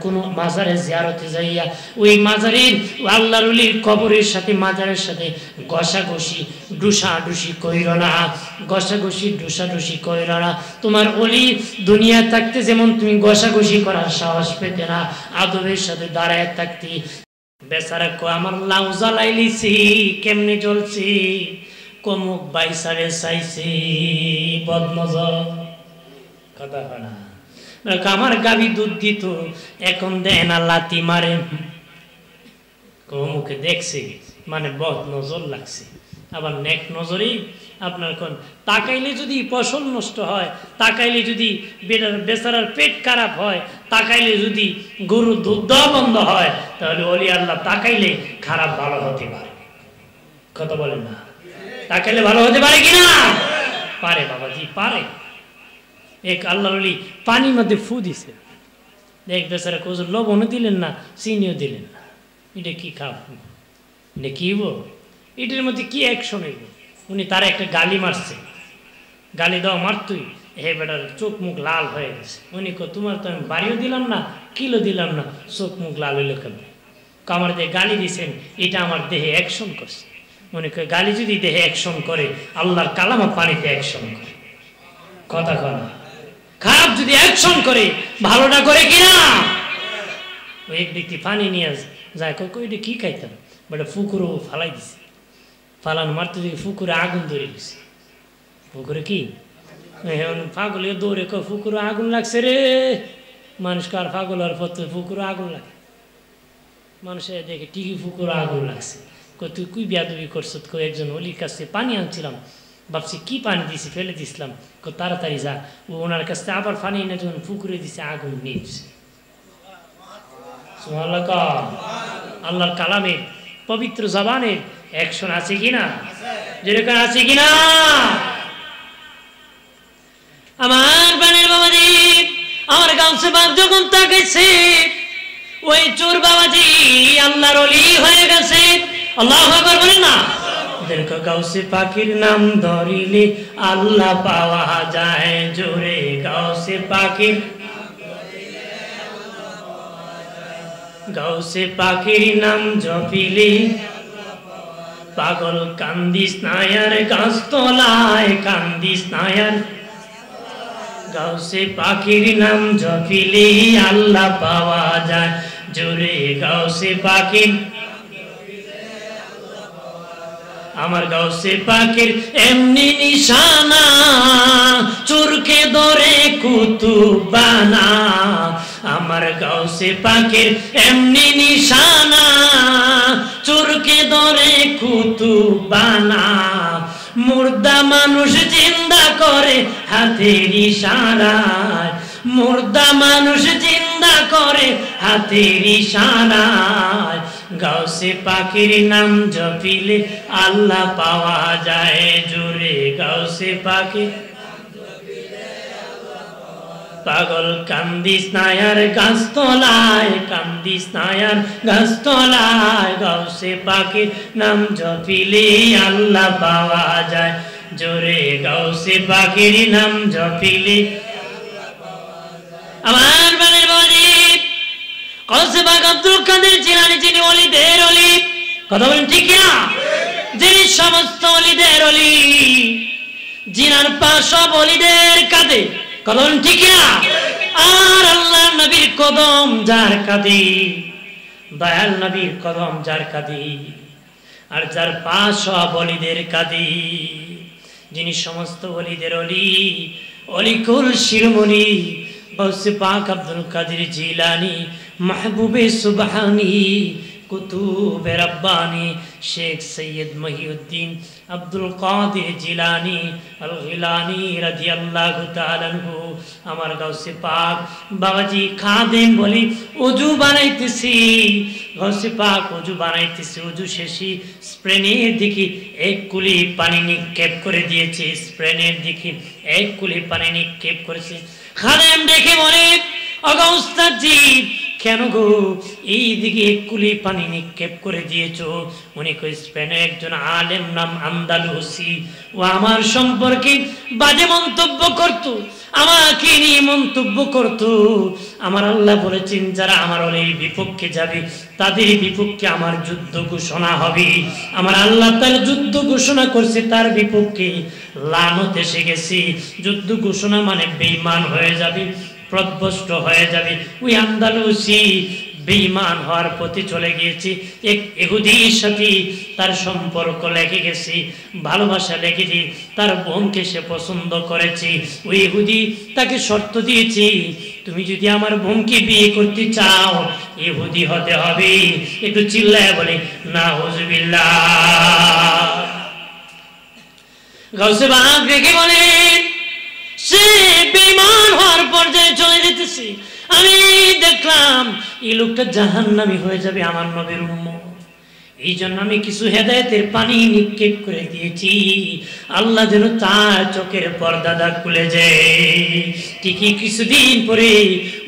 কোন মাজারে জিয়ারতে যাইয়া ওই মাজারের আল্লাহর ওলির কবরের সাথে মাজারের সাথে ঘষাঘষি ডুসাডুসি কইরো না, ঘষাঘষি ডুসাডুসি কইরো না। তোমার ওলি দুনিয়া থাকতে যেমন তুমি ঘষাঘষি করার সাহস পেতে না, আদবের সাথে দাঁড়ায় থাকতে। বেচারা কো আমার লাউ জ্বালাই লিছি, কেমনে জ্বলছি, কমুক বাইসারে চাইছি, বদনজর কথা না। আমার গাভী দুধ দিত, এখন দেন লাতি মারে, মুখে দেখছে মানে বদ নজর লাগছে। আবার নেক নজরেই আপনার কোন তাকাইলে যদি ফসল নষ্ট হয়, তাকাইলে যদি বেচারার পেট খারাপ হয়, তাকাইলে যদি গরুর দুধ দেওয়া বন্ধ হয়, তাহলে ওলি আল্লাহ তাকাইলে খারাপ ভালো হতে পারে। কথা বলেন না? তাকাইলে ভালো হতে পারে কিনা? পারে বাবাজি, পারে। এক আল্লাহর ওলি পানির মধ্যে ফু দিছে, দেখ বেচারা কোজোর লবণও দিলেন না, চিনিও দিলেন না। এটা কি খাব, এটা কি এটার মধ্যে কি অ্যাকশন হইব? উনি তার একটা গালি মারছে, গালি দেওয়া মারতুই হে বেটার চোখ মুখ লাল হয়ে গেছে। উনি কো তোমার তো আমি বাড়িও দিলাম না, কিলো দিলাম না, চোখ মুখ লাল হইল কেন? আমার যে গালি দিছেন এটা আমার দেহে অ্যাকশন করছে। উনি কয় গালি যদি দেহে অ্যাকশন করে, আল্লাহর কালামা পানিতে অ্যাকশন করে। কথা কনা খারাপ যদি অ্যাকশন করে, ভালোটা করে কিনা? ওই এক ব্যক্তি পানি নিয়ে যায়, কইটা কি খাইতাম, বেটা ফুকুরও ফালাই দিছে। ফালানো মারতে দেখি ফুকুরে আগুন ধরে গেছে। পুকুরে কি পাগল দৌড়ে কয় ফুকুরে আগুন লাগছে রে। মানুষকে আর পাগল আর পথে ফুকুরে আগুন লাগে। মানুষের দেখে ঠিকই ফুকুরে আগুন লাগছে। তুই কুই বিয়াদবি করছ? একজন অলির কাছে পানি আনছিলাম, ভাবছি কি পানি দিছি, ফেলে দিছিলাম। তাড়াতাড়ি যা। ও ওনার কাছে আবার পানি এনে যখন পুকুরে দিছে, আগুন নিয়েছে। আল্লাহর কালামে পবিত্র জবানের অ্যাকশন আছে কিনা? যেরকম আছে কিনা? আমার বানের বাবাজি, আমার গাউসে বাপ যখন তাকাইছে, ওই চোর বাবাজি আল্লাহর ওলি হয়ে গেছে। আল্লাহু আকবার বলেন না? গাউসে পাখির নাম ধরিলে আল্লাহ পাওয়া যায় জোরে। গাউসে পাখির, গাউসে পাখির নাম জপিলে পাগল কান্দিস নায়ার গাছ তলায়, কান্দিস নায়ার। গাউসে পাখির নাম জপিলে আল্লাহ পাওয়া যায় জোরে। গাউসে পাখির, আমার গাউসে পাখির এমনি নিশানা, চোরকে ধরে কুতুব বানা। আমার গাউসে পাখির এমনি নিশানা, চোরকে ধরে কুতুব বানা। মুর্দা মানুষ জিন্দা করে হাতের ইশারায়, মুর্দা মানুষ জিন্দা করে হাতের ইশারায়। গাউসে পাখির নাম জপিলে আল্লাহ পাওয়া যায় জোরে। গাউসে পাখি, পাগল কান্দিস নায়ার গাছ তলায়, কান্দিস নায়ার গাছ তলায়। গাউসে পাখির নাম জপিলে আল্লাহ পাওয়া যায় জোরে। গাউসে পাখির নাম জপিলে। আমার বানের বাড়ি গাউসে পাক আব্দুল কাদের জিলানী, যিনি ওলিদের ওলি। কথা বলেন ঠিক না? যিনি সমস্ত ওলিদের ওলি, জিনার পা সব ওলিদের কাঁধে। কথা বলেন ঠিক না? আর আল্লাহ নবীর কদম যার কাঁধে, দয়াল নবীর কদম যার কাঁধে, আর যার পা সব ওলিদের কাঁধে, যিনি সমস্ত ওলিদের ওলি, অলিকুল শিরোমণি গাউসে পাক আব্দুল কাদের জিলানী, মাহবুবে সুবহানি, কুতুবে রব্বানি, শেখ সৈয়দ মহিউদ্দিন আব্দুল কাদের জিলানী আল গিলানী রাদিয়াল্লাহু তাআলা আনহু। আমার গাউসে পাক বাবাজি খাদেম বলি ওযু বানাইতেছি, গাউসে পাক ওযু বানাইতেছি, ওযু শেষে স্প্রেনের দিকে এক কুলি পানি নিক্ষেপ করে দিয়েছে, স্প্রেনের দিকে এক কুলি পানি নিক্ষেপ করেছে। খাদেম দেখে বলে, ওগো উস্তাদ জি কেন গো এইদিকে এক কুলি পানি নিক্ষেপ করে দিয়েছো? উনি কই স্পেনের একজন আলেম নাম আন্দালুসি, ও আমার সম্পর্কে বাজে মন্তব্য করত, আমাকে নিয়ে মন্তব্য করত। আমার আল্লাহ বলেছেন যারা আমার ওই বিপক্ষে যাবে তাদের বিপক্ষে আমার যুদ্ধ ঘোষণা হবে। আমার আল্লাহ তার যুদ্ধ ঘোষণা করছে তার বিপক্ষে, লানত এসে গেছে। যুদ্ধ ঘোষণা মানে বেঈমান হয়ে যাবে, প্রদ্ভষ্ট হয়ে যাবে। ওই আন্দালুসি বেঈমান হওয়ার পথে চলে গিয়েছে। এক ইহুদির সাথে তার সম্পর্ক লেগে গেছে, ভালোবাসা লেগেছে, তার বোনকে সে পছন্দ করেছে। ওই ইহুদি তাকে শর্ত দিয়েছে, তুমি যদি আমার বোনকে বিয়ে করতে চাও ইহুদি হতে হবে। একটু চিল্লায় বলে নাউজুবিল্লাহ। গাউসে বাগ রেখে বলেন সে বেঈমান হওয়ার পর্যায়ে চলে যেতেছে। আমি দেখলাম এই লোকটা জাহান্নামী হয়ে যাবে আমার নবীর উম্মত। এই জন্য আমি কিছু হেদায়েতের পানি নিক্ষেপ করে দিয়েছি, আল্লাহ যেন তার চোখের পর্দা খুলে যায়। ঠিকই কিছুদিন পরে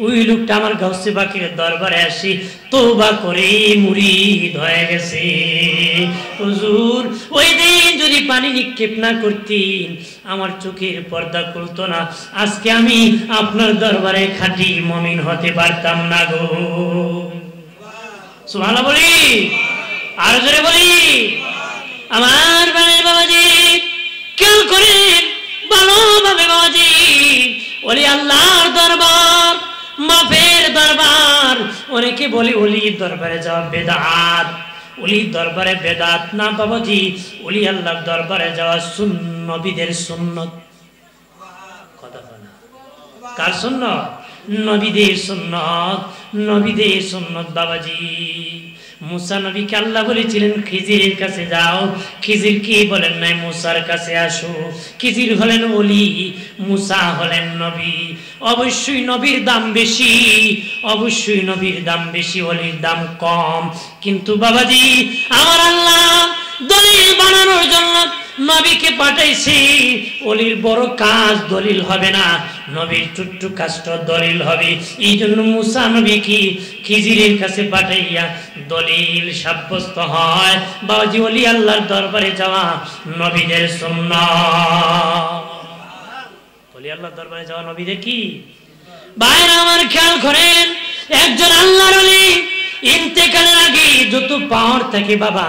ওই লোকটা আমার গাউসে বাকের দরবারে আসি তওবা করে মুরিদ হয়ে গেছে। হুজুর ওই দিন যদি পানি নিক্ষেপ না করতেন আমার চোখের পর্দা খুলতো না, আজকে আমি আপনার দরবারে খাঁটি মুমিন হতে পারতাম না গো। সুবহানাল্লাহ বলি, আর জোরে বলি। আমার বাবাজি খেয়াল করেন ভালোভাবে বাবাজি, ওলি আল্লাহর দরবার, মাফের দরবার। অনেকে বলে ওলির দরবারে যাওয়া বেদাত, ওলির দরবারে বেদাত না বাবাজি। ওলি আল্লাহর দরবারে যাওয়া নবীদের সুন্নত। কথা বলা কার সুন্নত? নবীদের সুন্নত, নবীদের সুন্নত বাবাজি। মুসা নবীকে আল্লাহ বলেছিলেন খিজিরের কাছে যাও, খিজির কি বলেন নাই মুসার কাছে আসো। খিজির হলেন ওলি, মুসা হলেন নবী। অবশ্যই নবীর দাম বেশি, অবশ্যই নবীর দাম বেশি, ওলির দাম কম। কিন্তু বাবাজি আমার আল্লাহ দলিল বানানোর জন্য নবীকে পাঠাইছি। ওলির বড় কাজ দলিল হবে না, নবীর ছোট্ট কাজটা দলিল হবে। এই জন্য মুসা নবীকে খিজিরের কাছে পাঠাইয়া দলিল সাব্যস্ত হয়। বাবাজি ওলি আল্লাহর দরবারে যাওয়া নবীদের সুন্নাত। ওলি আল্লাহর দরবারে যাওয়া নবীদের কি? ভাইরা আমার খেয়াল করেন, একজন আল্লাহর ওলি ইন্তেকালের আগে যত পাওয়ার থাকে বাবা,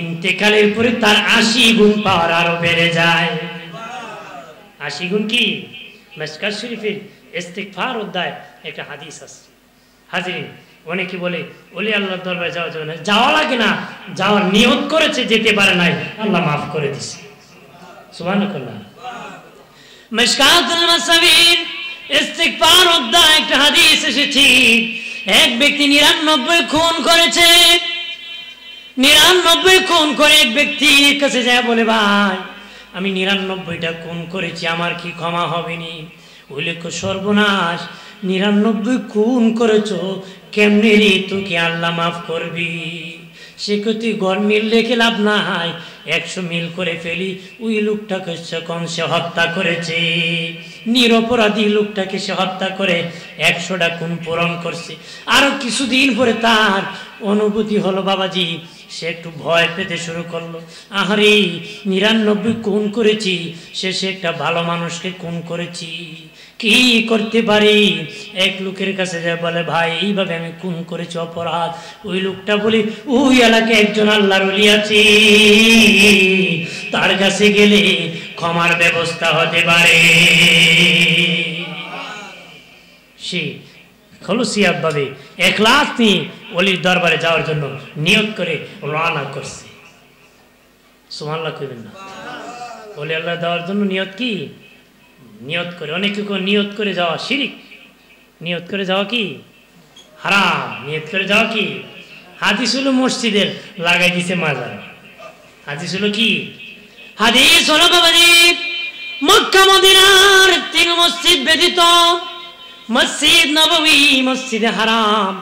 ইন্তেকালের পরে তার 80 গুণ পাওয়ার আরো বেড়ে যায়। 80 গুণ কি? মিশকাত শরীফের ইস্তিগফার অধ্যায় একটা হাদিস আছে। হাজিরিন অনেকে বলে ওলি আল্লাহর দরবারে যাওয়া যাবে না, যাওয়া লাগে না, যাওয়ার নিয়ত করেছে যেতে পারে নাই, আল্লাহ মাফ করে দিছে। সুবহানাল্লাহ। মিশকাতুল মাসাবির ইস্তিগফার অধ্যায় একটা হাদিস এসেছে। এক ব্যক্তি 99 খুন করেছে, 99 খুন করে এক ব্যক্তির কাছে যায় বলে ভাই আমি 99টা খুন করেছি, আমার কি ক্ষমা হবেনি? ওই লোক সর্বনাশ, 99 খুন করেছো, কেমনে রে তোকে আল্লাহ মাফ করবি? সে কতি গড় মিল রেখে লাভ নাই, 100 মিল করে ফেলি। ওই লোকটাকে সে হত্যা করেছে, নিরপরাধী লোকটাকে সে হত্যা করে 100টা খুন পূরণ করছে। আরো কিছুদিন পরে তার অনুভূতি হলো বাবাজি, সে একটু ভয় পেতে শুরু করলো। আহারে 99 খুন করেছি, শেষে একটা ভালো মানুষকে খুন করেছি, কি করতে পারি? এক লোকের কাছে যায় বলে ভাই এইভাবে আমি খুন করেছি, অপরাধ। ওই লোকটা বলে ওই এলাকায় একজন আল্লাহর ওলি আছে, তার কাছে গেলে ক্ষমার ব্যবস্থা হতে পারে। সে খলুসিয়াত ভাবে ইখলাস নিয়ে ওলির দরবারে যাওয়ার জন্য নিয়ত করে রওনা করছে। সুবহানাল্লাহ কইবেন না? ওলি আল্লাহ যাওয়ার জন্য নিয়ত কি? নিয়ত করে। অনেকে নিয়ত করে যাওয়া শিরিক, নিয়ত করে যাওয়া কি হারাম, নিয়ত করে যাওয়া কি? হাদিস হলো মসজিদের লাগাই দিছে মাজার। হাদিস হলো কি? হাদিস হলো বাবাজি মক্কা মদিনার 3 মসজিদ ব্যতীত, মসজিদ নববী, মসজিদে হারাম,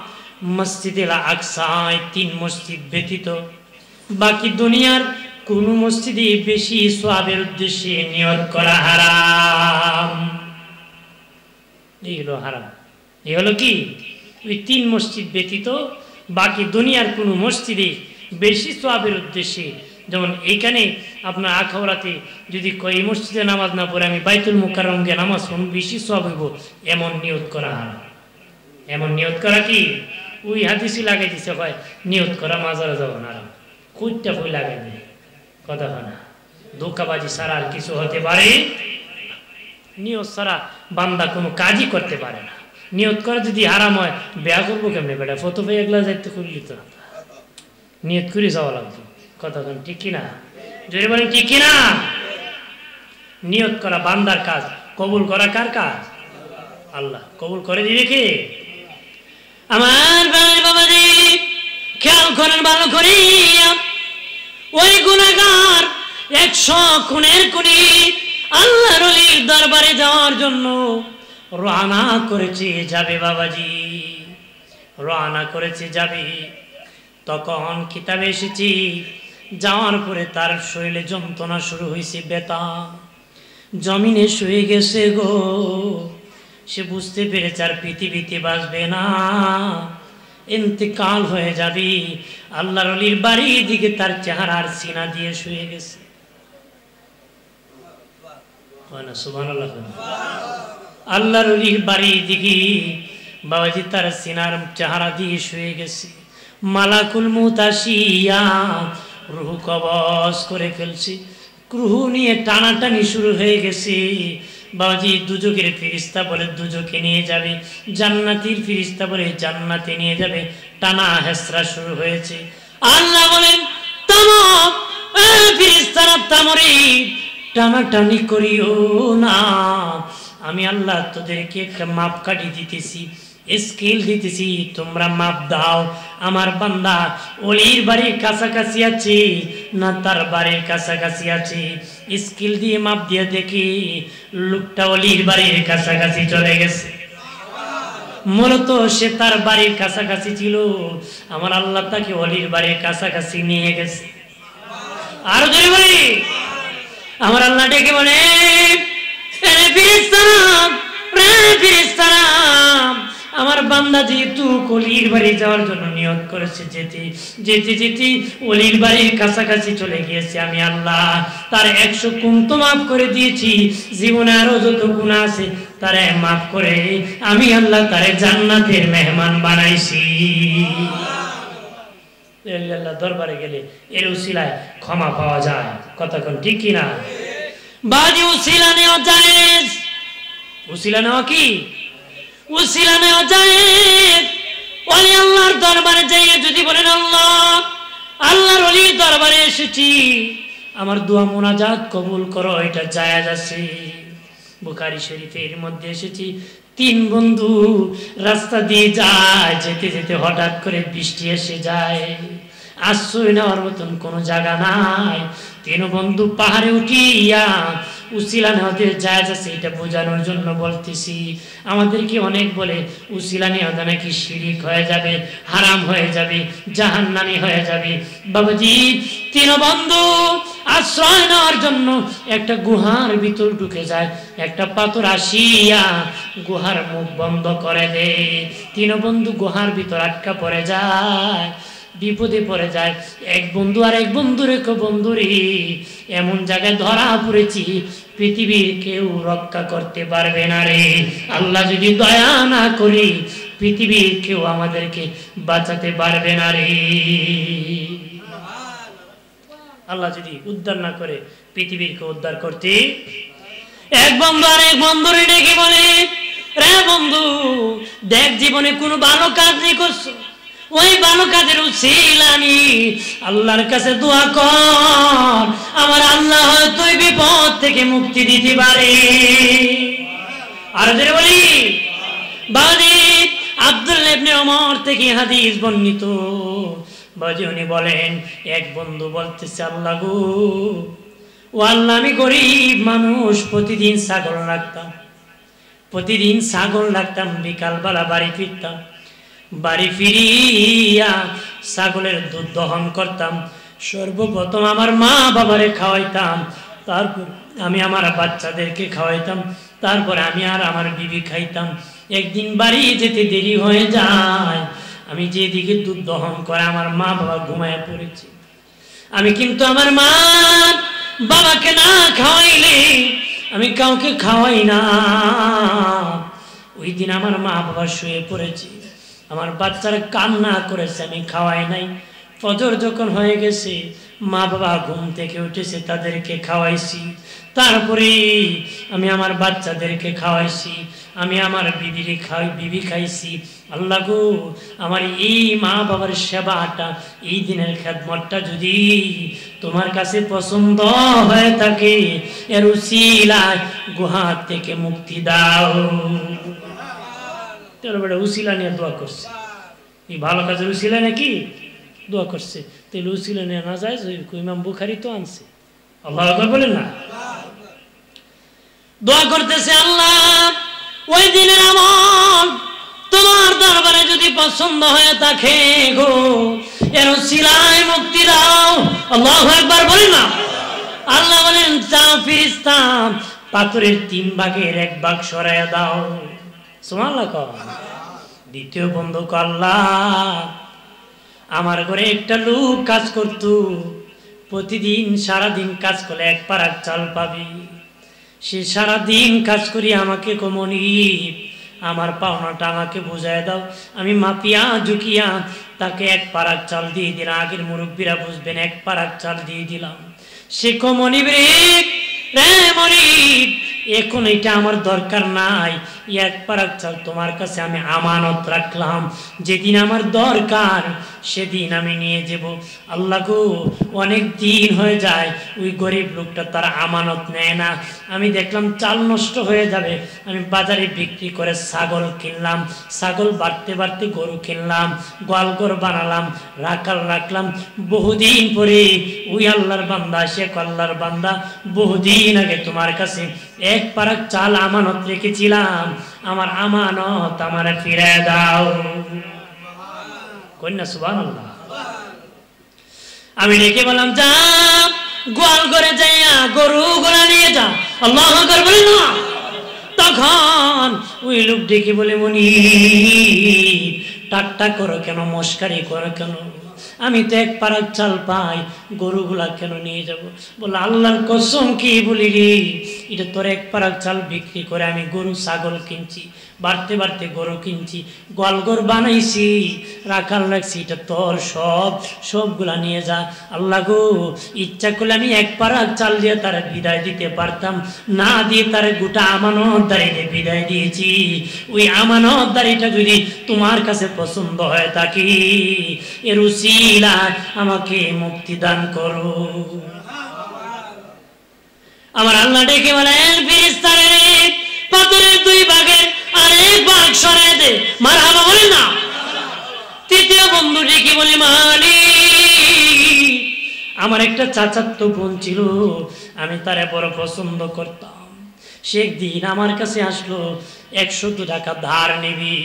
মসজিদে আকসা, 3 মসজিদ ব্যতীত বাকি দুনিয়ার কোন মসজিদে বেশি সওয়াবের উদ্দেশ্যে নিয়ত করা হারাম। এই হলো হারাম। এই হলো কি ওই 3 মসজিদ ব্যতীত বাকি দুনিয়ার কোনো মসজিদে বেশি সওয়াবের উদ্দেশ্যে, যেমন এইখানে আপনার আখাউড়াতে যদি কই মসজিদে নামাজ না পড়ে আমি বাইতুল মুকাররমকে নামাজ পড়ব বেশি সওয়াব হইব, এমন নিয়ত করা হারাম। এমন নিয়ত করা কি ওই হাদিসই লাগাই দিছে, হয় নিয়ত করা মাজারে যাওয়া হারাম, খুঁজটা বই লাগাই দেয়, কথা হয় না। ধোঁকাবাজি ছাড়া আর কিছু হতে পারে, নিয়ত ছাড়া বান্দা কোনো কাজই করতে পারে না। নিয়ত করা যদি হারাম হয় বেয়া করবো কেমনে বেটা, ফটো পেয়ে এগুলা যাইতে করলি তো নিয়ত করে যাওয়া লাগবে, কথা বলেন ঠিক কিনা, যদি বলেন ঠিক কিনা। নিয়ত করা বান্দার কাজ, কবুল করা কার কাজ? আল্লাহ কবুল করে দিবে কে? আমার বাবাজি খেয়াল করেন ভালো করে, ওই গুনাহগার 100 খুনের খুনি আল্লাহর ওলির দরবারে যাওয়ার জন্য রওনা করেছে যাবে, বাবাজি রওনা করেছে যাবে। তখন কিতাবে এসেছি যাওয়ার পরে তার শরীরে যন্ত্রণা শুরু হয়েছে, ব্যথা, জমিনে শুয়ে গেছে গো। সে বুঝতে পেরেছে আর পৃথিবীতে বাঁচবে না, ইন্তেকাল হয়ে যাবে। আল্লাহর ওলির বাড়ির দিকে তার চেহারার সিনা দিয়ে শুয়ে গেছে। সুবহানাল্লাহ। আল্লাহর ওলির বাড়ির দিকে বাবাজি তার সিনার চেহারা দিয়ে শুয়ে গেছে। মালাকুল মউত আসিয়া রূহ কবজ করে ফেলছে, রূহ নিয়ে টানাটানি শুরু হয়ে গেছে। বাবাজি দুজকের ফেরেশতা বলে দুজকে নিয়ে যাবে, জান্নাতের ফেরেশতা বলে জান্নাতে নিয়ে যাবে, টানা হেসরা শুরু হয়েছে। আল্লাহ বলেন থামো ফেরেশতারা, থামরে, টানাটানি করিও না, আমি আল্লাহ তোদেরকে একটা মাপকাঠি দিতেছি, স্কেল দিতেছি, তোমরা মাপ দাও। আমার বান্দা ওলির বাড়ির কাছাকাছি আছে না তার বাড়ির কাছাকাছি আছে, স্কেল দিয়ে মাপ দিয়ে দেখি লোকটা ওলির বাড়ির কাছাকাছি চলে গেছে। মূলত সে তার বাড়ির কাছাকাছি ছিল, আমার আল্লাহ তাকে ওলির বাড়ির কাছাকাছি নিয়ে গেছে। আরো ধরে বলি, আমার আল্লাহ ডেকে বলে আমার বান্দা যেহেতু ওলির বাড়ি যাওয়ার জন্য নিয়ত করেছে, যেতে যেতে যেতে ওলির বাড়ির কাছাকাছি চলে গিয়েছে, আমি আল্লাহ তার 100 গুণ তো মাফ করে দিয়েছি, জীবনে আরো যত গুনাহ আছে তারে মাফ করে আমি আল্লাহ তারে জান্নাতের মেহমান বানাইছি। আল্লাহ দরবারে গেলে এর উসিলায় ক্ষমা পাওয়া যায়, কথা কোন ঠিক কিনা? বাজি উসিলা নেওয়া জায়েজ, উসিলা নেওয়া কি? উসিলা নেওয়া জায়েজ। ওলি আল্লাহর দরবারে যাইয়ে যদি বলেন আল্লাহ আল্লাহর ওলির দরবারে এসেছি, আমার দোয়া মুনাজাত কবুল করো, এটা জায়েজ আছে। বুখারী শরীফের মধ্যে এসেছি 3 বন্ধু রাস্তা দিয়ে যায়, যেতে যেতে হঠাৎ করে বৃষ্টি এসে যায়, আশ্রয় নেওয়ার মতন কোনো জায়গা নাই। 3 বন্ধু পাহাড়ে উঠিয়া উসিলা নেওয়াতে জায়েজ আছে, এটা বোঝানোর জন্য বলতেছি। আমাদেরকে অনেক বলে উসিলা নেওয়া নাকি শিরিক হয়ে যাবে, হারাম হয়ে যাবে, জাহান্নামী হয়ে যাবে। বাবাজি 3 বন্ধু আশ্রয় নেওয়ার জন্য একটা গুহার ভিতর ঢুকে যায়, একটা পাথর আসিয়া গুহার মুখ বন্ধ করে দেয়। 3 বন্ধু গুহার ভিতর আটকা পড়ে যায়, বিপদে পড়ে যায়। এক বন্ধু আর এক বন্ধুরে বন্ধুরে এমন জায়গায় ধরা পড়েছি পৃথিবীর কেউ রক্ষা করতে পারবে না রে, আল্লাহ যদি দয়া না করি পৃথিবীর কেউ আমাদেরকে বাঁচাতে পারবে না রে। আল্লাহ যদি উদ্ধার না করে পৃথিবীর কেউ উদ্ধার করতে। এক বন্ধু আর এক বন্ধুরে ডেকে বলে, রে বন্ধু দেখ জীবনে কোনো ভালো কাজ নেই করছো, ওই ভালো কাজের উসিলা নি আল্লাহর কাছে দোয়া কর, আমার আল্লাহ হয়তো এই বিপদ থেকে মুক্তি দিতে পারে। আর যদি বলি বাজি আব্দুল্লাহ ইবনে ওমর থেকে হাদিস বর্ণিত, বাজি উনি বলেন এক বন্ধু বলতেছে, আল্লাহ গো ও আল্লাহ আমি গরিব মানুষ, প্রতিদিন ছাগল রাখতাম, প্রতিদিন ছাগল রাখতাম, বিকালবেলা বাড়ি ফিরতাম, বাড়ি ফিরিয়া ছাগলের দুধ দহন করতাম, সর্বপ্রথম আমার মা বাবারে খাওয়াইতাম, তারপর আমি আমার বাচ্চাদেরকে খাওয়াইতাম, তারপরে আমি আর আমার বিবি খাইতাম। একদিন বাড়ি যেতে দেরি হয়ে যায়, আমি যেদিকে দুধ দহন করে আমার মা বাবা ঘুমায় পড়েছে। আমি কিন্তু আমার মা বাবাকে না খাওয়াইলে আমি কাউকে খাওয়াই না। ওই দিন আমার মা বাবা শুয়ে পড়েছে, আমার বাচ্চারা কান্না করেছে, আমি খাওয়াই নাই। ফজর যখন হয়ে গেছে, মা বাবা ঘুম থেকে উঠেছে, তাদেরকে খাওয়াইছি। তারপরে আমি আমার বাচ্চাদেরকে খাওয়াইছি, আমি আমার বিবি খাইছি। আল্লাহ গো, আমার এই মা বাবার সেবাটা, এই দিনের খেদমতটা যদি তোমার কাছে পছন্দ হয়ে থাকে, এর উসিলায় গুহা থেকে মুক্তি দাও। উসিলা নিয়ে দোয়া করছে, এই ভালো কাজের উসিলা নাকি দোয়া করছে। তাহলে উসিলা নিয়ে না যায়, ইমাম বুখারী তো আনছে। আল্লাহু আকবার বলেন না। দোয়া করতেছে, আল্লাহ ওই দিনের আমল তোমার দরবারে যদি পছন্দ হয়ে থাকে গো, এর উসিলায় মুক্তি দাও। আল্লাহু আকবার বলেন না। আল্লাহ বলেন, যাও ফেরেশতা, পাথরের 3 ভাগের 1 ভাগ সরাইয়া দাও। সুবহানাল্লাহ। দ্বিতীয় বন্ধু আল্লাহ, আমার ঘরে একটা লোক কাজ করত, প্রতিদিন সারাদিন কাজ করলে 1 পারাক চাল পাবি। সে সারাদিন কাজ করি আমাকে কমনি, আমার পাওনাটা আমাকে বুঝায় দাও। আমি মাপিয়া ঝুঁকিয়া তাকে 1 পারাক চাল দিয়ে দিলাম। আগের মুরব্বীরা বুঝবেন, 1 পারাক চাল দিয়ে দিলাম। সে কমনি রে মনিব, এখন এটা আমার দরকার নাই, 1 পারাক চাল তোমার কাছে আমি আমানত রাখলাম, যেদিন আমার দরকার সেদিন আমি নিয়ে যাব। আল্লাহ গো, অনেক দিন হয়ে যায় ওই গরিব লোকটা তার আমানত নেয় না। আমি দেখলাম চাল নষ্ট হয়ে যাবে, আমি বাজারে বিক্রি করে ছাগল কিনলাম, ছাগল বাড়তে বাড়তে গরু কিনলাম, গোয়ালঘর বানালাম, রাখলাম। বহুদিন পরে ওই আল্লাহর বান্দা, শেখ আল্লাহর বান্দা, বহুদিন আগে তোমার কাছে 1 পারাক চাল আমানত রেখেছিলাম, আমার আমানত আমার ফিরে দাও। কন্যা সুবহানাল্লাহ। আমি ডেকে বললাম, যা গোয়াল ঘরে যাইয়া গরু গোলা নিয়ে যা। আল্লাহু আকবার বলেন না। তখন ওই লোক ডেকে বলে, মনি ঠাট্টা করো কেন, মস্কারি করো কেন, আমি তো 1 পারাক চাল পাই, গরুগুলা কেন নিয়ে যাব? বলে, আল্লাহর কসম কি বলি রে, এটা তোর 1 পারাক চাল বিক্রি করে আমি গরু ছাগল কিনছি, বাড়তে বাড়তে গরু কিনছি, গোয়ালঘর বানাইছি, রাখাল রাখছি, এটা তোর সবগুলা নিয়ে যা। আল্লাহ গো, ইচ্ছা করলে আমি 1 পারাক চাল দিয়ে তার বিদায় দিতে পারতাম, না দিয়ে তার গোটা আমানতদারিতে বিদায় দিয়েছি। ওই আমানতদারিটা যদি তোমার কাছে পছন্দ হয় থাকে, এর উসিলা আমাকে মুক্তি দান করো। আমার আল্লাহ ডেকে বলেন, ফেরেশতারে পাথরের 2 ভাগের আরেক ভাগ সরাই দে। মারহাবা বলেন না। তৃতীয় বন্ধু ডেকে বলে, মালিক, আমার একটা চাচাতো বোন ছিল, আমি তারে বড় পছন্দ করতাম। সে একদিন আমার কাছে আসলো, 100 টাকা ধার নিবি।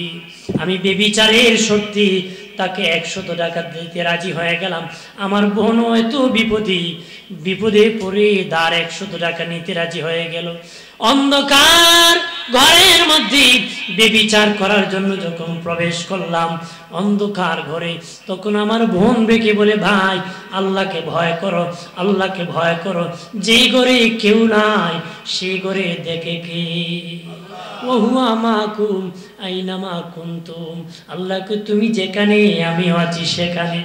আমি বেবিচারের সত্যি তাকে 100 টাকা দিতে রাজি হয়ে গেলাম। আমার বোনও এত বিপদে পড়ে ধার 100 টাকা নিতে রাজি হয়ে গেল। অন্ধকার ঘরের মধ্যে বেবিচার করার জন্য যখন প্রবেশ করলাম অন্ধকার ঘরে, তখন আমার বোন বেঁকে বলে, ভাই আল্লাহকে ভয় করো, আল্লাহকে ভয় করো, যেই ঘরে কেউ নাই সেই ঘরে দেখে কে, ওহুয়া মাকুম আইনামা কুনতুম, আল্লাহকে তুমি যেখানে আমিও আছি সেখানে।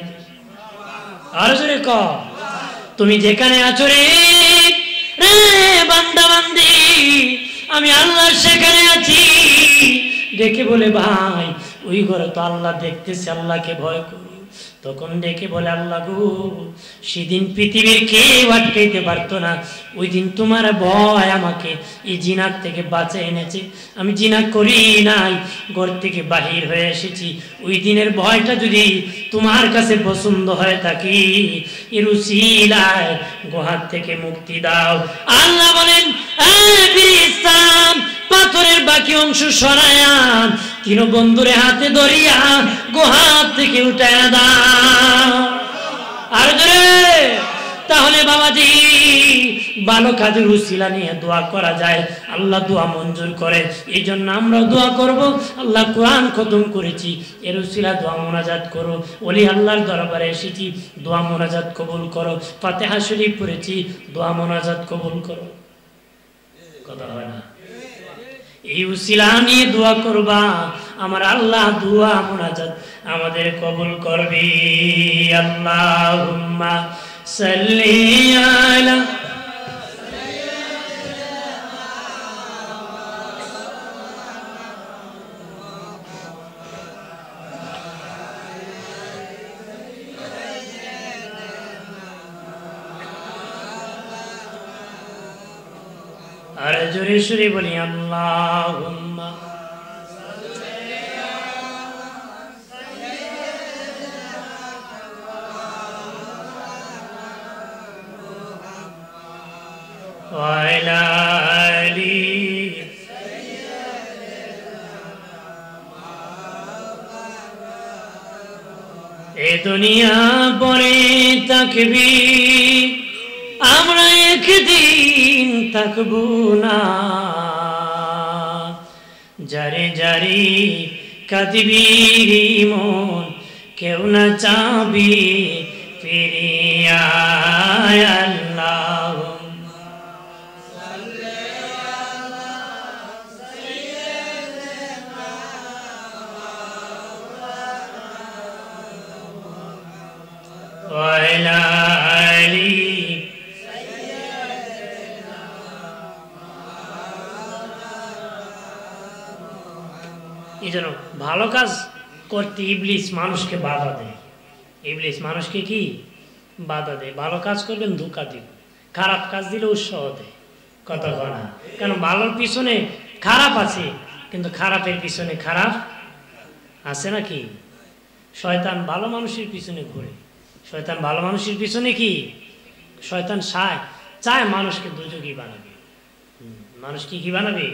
আর জোরে ক, তুমি যেখানে আছো রে বান্দা বান্দি, আমি আল্লাহ সেখানে আছি। ডেকে বলে, ভাই ওই ঘরে তো আল্লাহ দেখতেছে, আল্লাহকে ভয় করো। তখন ডেকে বলে, আল্লাহ গো, সেদিন পৃথিবীর কেউ আটকাইতে পারতো না, ওই দিন তোমার ভয় আমাকে এই জিনার থেকে বাঁচিয়ে এনেছে। আমি জিনা করি নাই, ঘর থেকে বাহির হয়ে এসেছি। ওই দিনের ভয়টা যদি তোমার কাছে পছন্দ হয়ে থাকে, এর উসিলায় গুহার থেকে মুক্তি দাও। আল্লাহ বলেন, ফেরেশতা পাথরের বাকি অংশ সরায়া 3 বন্ধুরে হাতে ধরিয়া গুহার থেকে উঠায়া দাও। আর জোরে। তাহলে বাবাজি ভালো কাজের উসিলা নিয়ে দোয়া করা যায়, আল্লাহ দোয়া মঞ্জুর করে। এই জন্য আমরা দোয়া করব, আল্লাহ কোরআন খতম করেছি, এর উসিলা দোয়া মোনাজাত করো। ওলি আল্লাহর দরবারে এসেছি, দোয়া মোনাজাত কবুল করো। ফাতিহা শরীফ পড়েছি, দোয়া মোনাজাত কবুল করো। কথা হয় না? এই উসিলা নিয়ে দোয়া করবা, আমার আল্লাহ দোয়া মোনাজাত আমাদের কবুল করবে। আল্লাহুম্মা সাল্লি আলা আর জোরে সুরে বলি আল্লাহুম্মা ওয়া আলা আলি এ দুনিয়া পরে থাকবি, আমরা একদিন থাকবো না। যারে যারে কাঁদবি মন, কেউ না চাবি ফিরিয়া। আল্লাহ ওয়ালা আলি এই জন্য ভালো কাজ করতে ইবলিস মানুষকে বাধা দেয়। ইবলিস মানুষকে কি বাধা দেয়? ভালো কাজ করবেন ধোঁকা দিবে, খারাপ কাজ দিলে উৎসাহ দেয়। কথা বলা, কারণ ভালোর পিছনে খারাপ আছে, কিন্তু খারাপের পিছনে খারাপ আছে নাকি? শয়তান ভালো মানুষের পিছনে ঘুরে। শয়তান ভালো মানুষের পিছনে কি? শয়তান চায় মানুষকে দুযোগী বানাবে। মানুষকে কি বানাবে?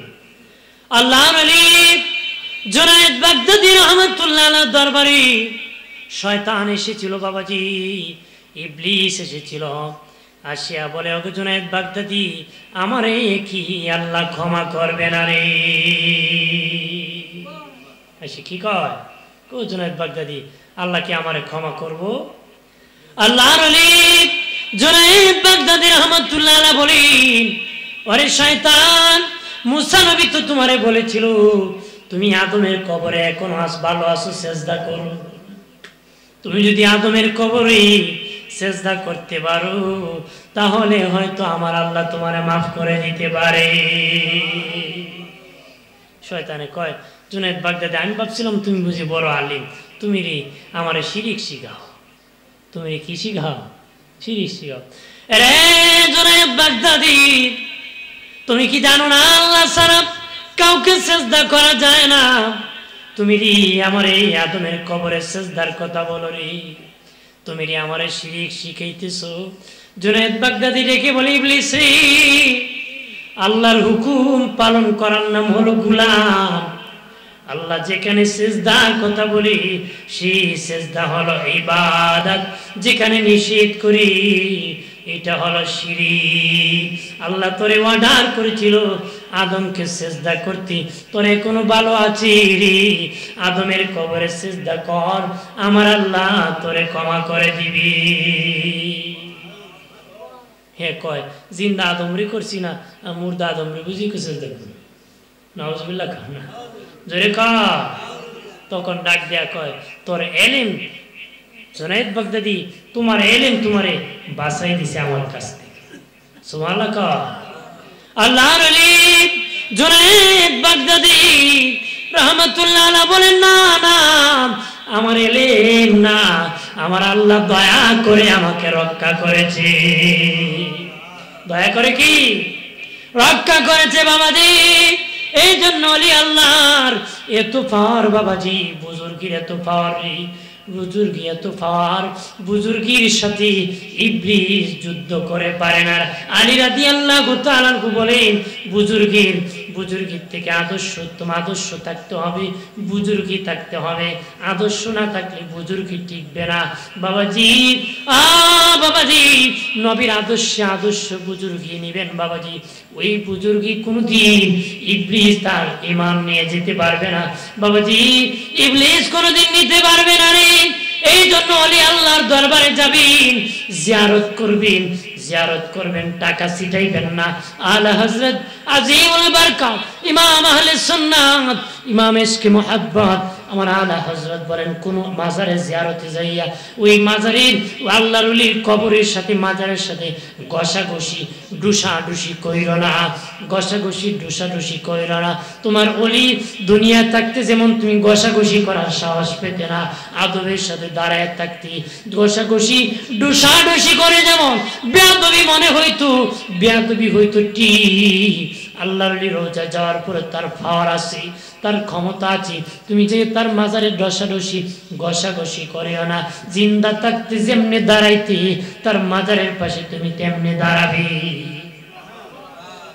আল্লাহর ওলি জুনায়েদ বাগদাদী রাহমাতুল্লাহ আলাইহির দরবারে শয়তান এসেছিল বাবাজি, ইবলিস এসেছিল। আসিয়া বলে, ওকে জুনায়েদ বাগদাদী, আমারে কি আল্লাহ ক্ষমা করবে না রে? এসে কি কয়, কো জুনায়েদ বাগদাদী, আল্লাহ কি আমারে ক্ষমা করব? আল্লাহর ওলি জুনায়েদ বাগদাদী রাহমাতুল্লাহ আলাইহি বলেন, ওরে শয়তান, মুসা নবী তো তোমারে বলেছিল তুমি আদমের কবরে এখনো ভালো আছো, সেজদা করো। তুমি যদি আদমের কবরে সেজদা করতে পারো, তাহলে হয়তো আমার আল্লাহ তোমারে মাফ করে দিতে পারে। শয়তানে কয়, জুনায়েদ বাগদাদী, আমি ভাবছিলাম তুমি বুঝি বড় আলিম, তুমি রে আমারে শিরিক শিখাও। তুমি কি শিখাও? শিরিক শিখাও। রে জুনায়েদ বাগদাদী, তুমি কি জানো না আল্লাহ ছাড়া কাউকে সেজদা করা যায় না? তুমি রে আমার এই আদমের কবরে সেজদার কথা বলো রে, তুমি রে আমারে শিরিক শিখাইতেছো। জুনায়েদ বাগদাদী রেখে বলে, ইবলিস রে, আল্লাহর হুকুম পালন করার নাম হলো গোলাম। আল্লাহ যেখানে সেজদার কথা বলি, সেই সেজদা হলো ইবাদত। যেখানে নিষেধ করি, এটা হলো শিরিক। আল্লাহ তোরে অর্ডার করেছিল আদমকে সেজদা করতে, তোরে কোনো ভালো আছে রে, আদমের কবরে সেজদা কর, আমার আল্লাহ তোরে ক্ষমা করে দিবি। হে কয়, জিন্দা আদমরে করছি না, মুর্দা আদমরে বুঝি সেজদা করি? নাউজুবিল্লাহ খান না, জোরে কা। তখন ডাক দেয়া কয়, তোর এলেম জুনায়েদ বাগদাদী, তোমার এলেম তোমারে বাঁচাই দিছে আমার কাছ থেকে। সুবহানাল্লাহ কা। আল্লাহর ওলি জুনায়েদ বাগদাদী রাহমাতুল্লাহ আলাইহি বলেন, না না, আমার এলেম না, আমার আল্লাহ দয়া করে আমাকে রক্ষা করেছে। দয়া করে কি রক্ষা করেছে বাবাজি। এই জন্য ওলি আল্লাহর এত পাওয়ার বাবাজি, বুজুর্গের এত পাওয়ার। বুজুর্গি এত পাওয়ার, বুজুর্গির সাথে ইবলিস যুদ্ধ করে পারে না। আলী রাদিয়াল্লাহু তাআলা আনহু বলেন, বুজুর্গির থেকে আদর্শ, তোমার আদর্শ থাকতে হবে, বুজুর্গি থাকতে হবে। আদর্শ না থাকলে বুজুর্গি টিকবে না। বাবাজি, বাবাজি, নবীর আদর্শ বুজুর্গি নিবেন বাবাজি। ওই বুজুর্গি কোনদিন ইবলিস তার ঈমান নিয়ে যেতে পারবে না বাবাজি, ইবলিস কোনদিন নিতে পারবে না রে। এই জন্য ওলি আল্লাহর দরবারে যাবেন, জিয়ারত করবেন, টাকা ছিটাইবেন না। আলা হযরত আজিমুল বারকা ইমাম আহলে সুন্নাত, ইমাম ইশকে মুহাব্বত আমার আলা হযরত বলেন, কোন মাজারে জিয়ারতে যাইয়া ওই মাজারের আল্লাহর ওলির কবরের সাথে মাজারের সাথে ঘষাঘষি ডুসাডুসি কইরো না, ডুসাডুসি কইরো না। তোমার ওলি দুনিয়া থাকতে যেমন তুমি ঘষাঘষি করার সাহস পেতে না, আদবের সাথে দাঁড়ায় থাকতে ঘষাঘষি ডুসাডুসি করে যেমন বেয়াদবি হইতো ঠিক আল্লাহর ওলির রোজা যাওয়ার পরে তার পাওয়ার আছে, তার ক্ষমতা আছে, তুমি যে তার মাজারে ঘষাঘষি করিও না। জিন্দা থাকতে যেমনি দাঁড়াইতে তার মাজারের পাশে তুমি তেমনি দাঁড়াবে।